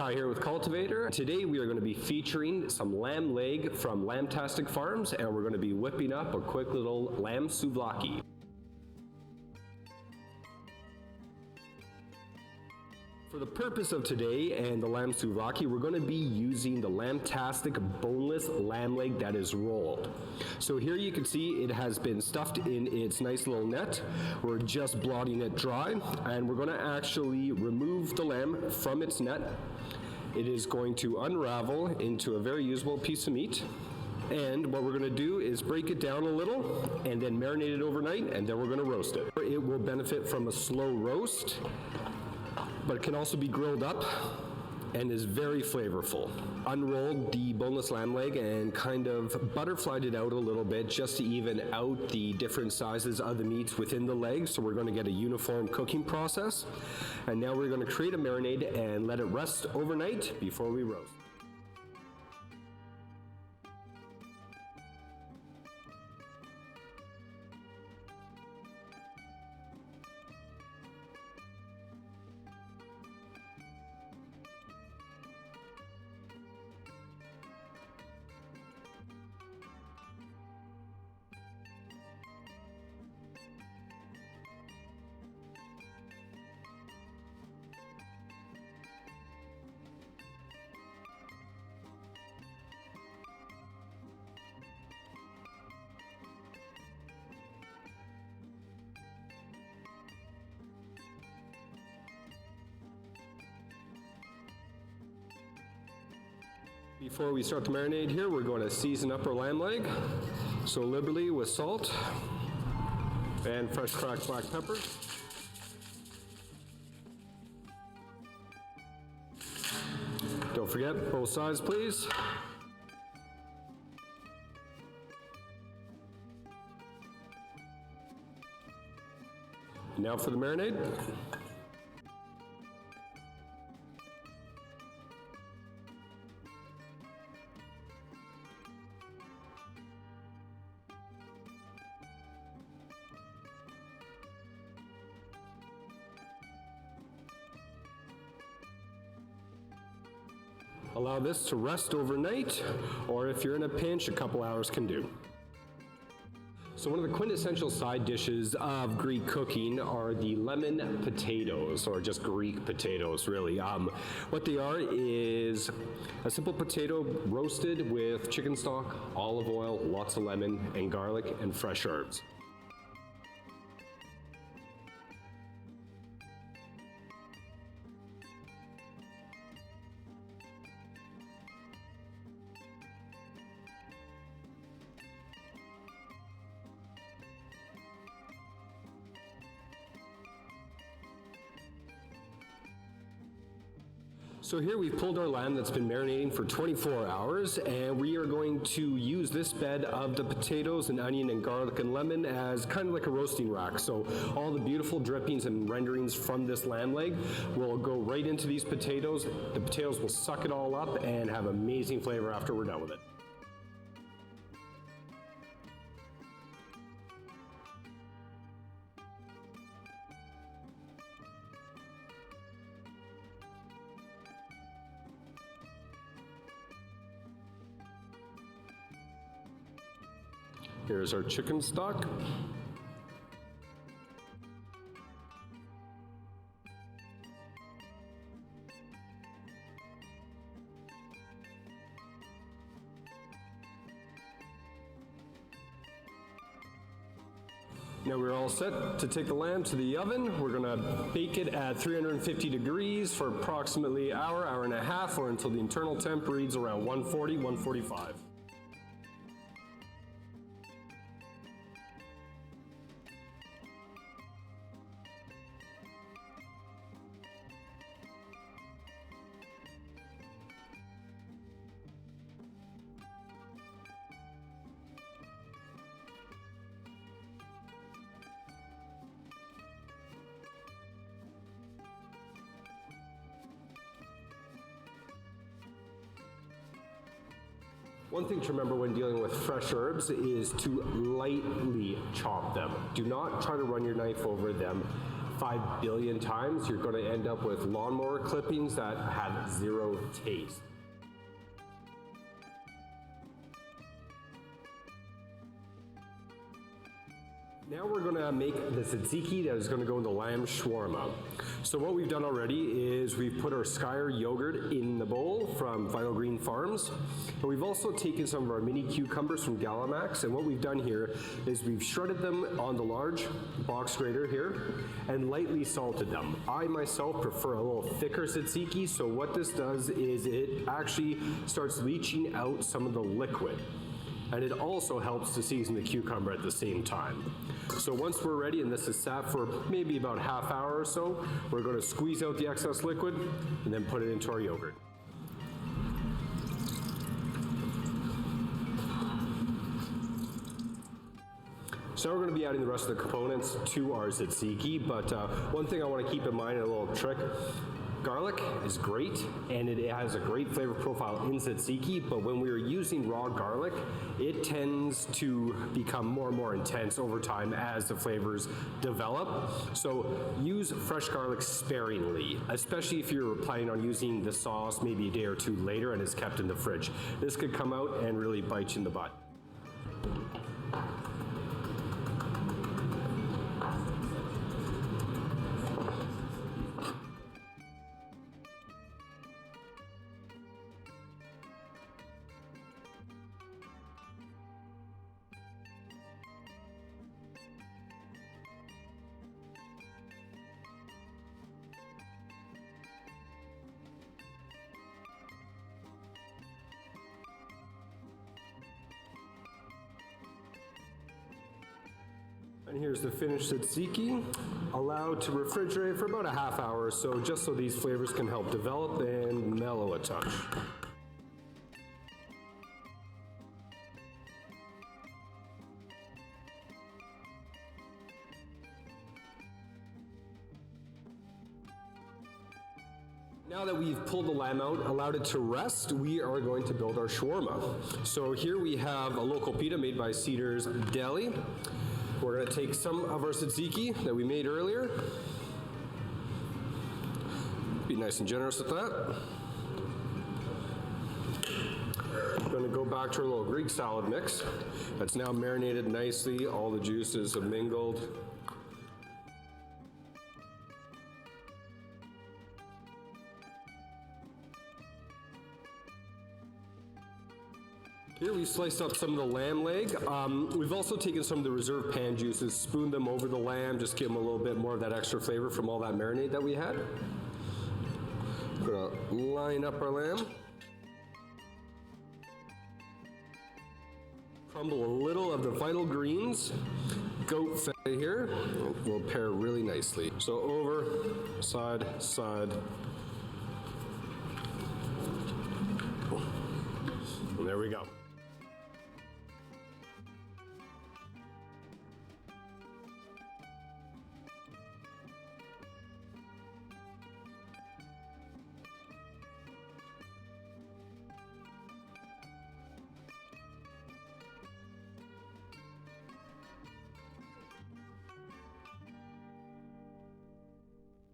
Kai here with CultivatR. Today we are going to be featuring some lamb leg from Lambtastic Farms, and we're going to be whipping up a quick little lamb souvlaki. For the purpose of today and the lamb souvlaki, we're going to be using the Lambtastic boneless lamb leg that is rolled. So here you can see it has been stuffed in its nice little net. We're just blotting it dry, and we're going to actually remove the lamb from its net. It is going to unravel into a very usable piece of meat. And what we're going to do is break it down a little and then marinate it overnight, and then we're going to roast it. It will benefit from a slow roast, but it can also be grilled up and is very flavorful. Unrolled the boneless lamb leg and kind of butterflied it out a little bit just to even out the different sizes of the meats within the leg, so we're going to get a uniform cooking process. And now we're going to create a marinade and let it rest overnight before we roast. Before we start the marinade here, we're going to season up our lamb leg, so liberally with salt and fresh cracked black pepper. Don't forget, both sides please. Now for the marinade. Allow this to rest overnight, or if you're in a pinch, a couple hours can do. So one of the quintessential side dishes of Greek cooking are the lemon potatoes, or just Greek potatoes really. What they are is a simple potato roasted with chicken stock, olive oil, lots of lemon and garlic and fresh herbs. So here we've pulled our lamb that's been marinating for 24 hours, and we are going to use this bed of the potatoes and onion and garlic and lemon as kind of like a roasting rack. So all the beautiful drippings and renderings from this lamb leg will go right into these potatoes. The potatoes will suck it all up and have amazing flavor after we're done with it. Here's our chicken stock. Now we're all set to take the lamb to the oven. We're gonna bake it at 350 degrees for approximately an hour, hour and a half, or until the internal temp reads around 140, 145. One thing to remember when dealing with fresh herbs is to lightly chop them. Do not try to run your knife over them 5 billion times, you're going to end up with lawnmower clippings that have zero taste. Now we're going to make the tzatziki that is going to go in the lamb shawarma. So what we've done already is we've put our Skyr yogurt in the bowl from Vital Green Farms. And we've also taken some of our mini cucumbers from Gallamax, and what we've done here is we've shredded them on the large box grater here and lightly salted them. I myself prefer a little thicker tzatziki, so what this does is it actually starts leaching out some of the liquid. And it also helps to season the cucumber at the same time. So once we're ready, and this is sat for maybe about a half hour or so, we're going to squeeze out the excess liquid and then put it into our yogurt. So now we're going to be adding the rest of the components to our tzatziki, but one thing I want to keep in mind, a little trick, garlic is great, and it has a great flavor profile in tzatziki, but when we're using raw garlic, it tends to become more and more intense over time as the flavors develop. So use fresh garlic sparingly, especially if you're planning on using the sauce maybe a day or two later and it's kept in the fridge. This could come out and really bite you in the butt. And here's the finished tzatziki, allowed to refrigerate for about a half hour or so, just so these flavors can help develop and mellow a touch. Now that we've pulled the lamb out, allowed it to rest, we are going to build our shawarma. So here we have a local pita made by Cedar's Deli. We're going to take some of our tzatziki that we made earlier. Be nice and generous with that. We're going to go back to our little Greek salad mix. That's now marinated nicely. All the juices have mingled. Here we've sliced up some of the lamb leg. We've also taken some of the reserve pan juices, spooned them over the lamb, just give them a little bit more of that extra flavor from all that marinade that we had. We're gonna line up our lamb. Crumble a little of the Vital Greens goat fat here. It will pair really nicely. So over, side, side. And there we go.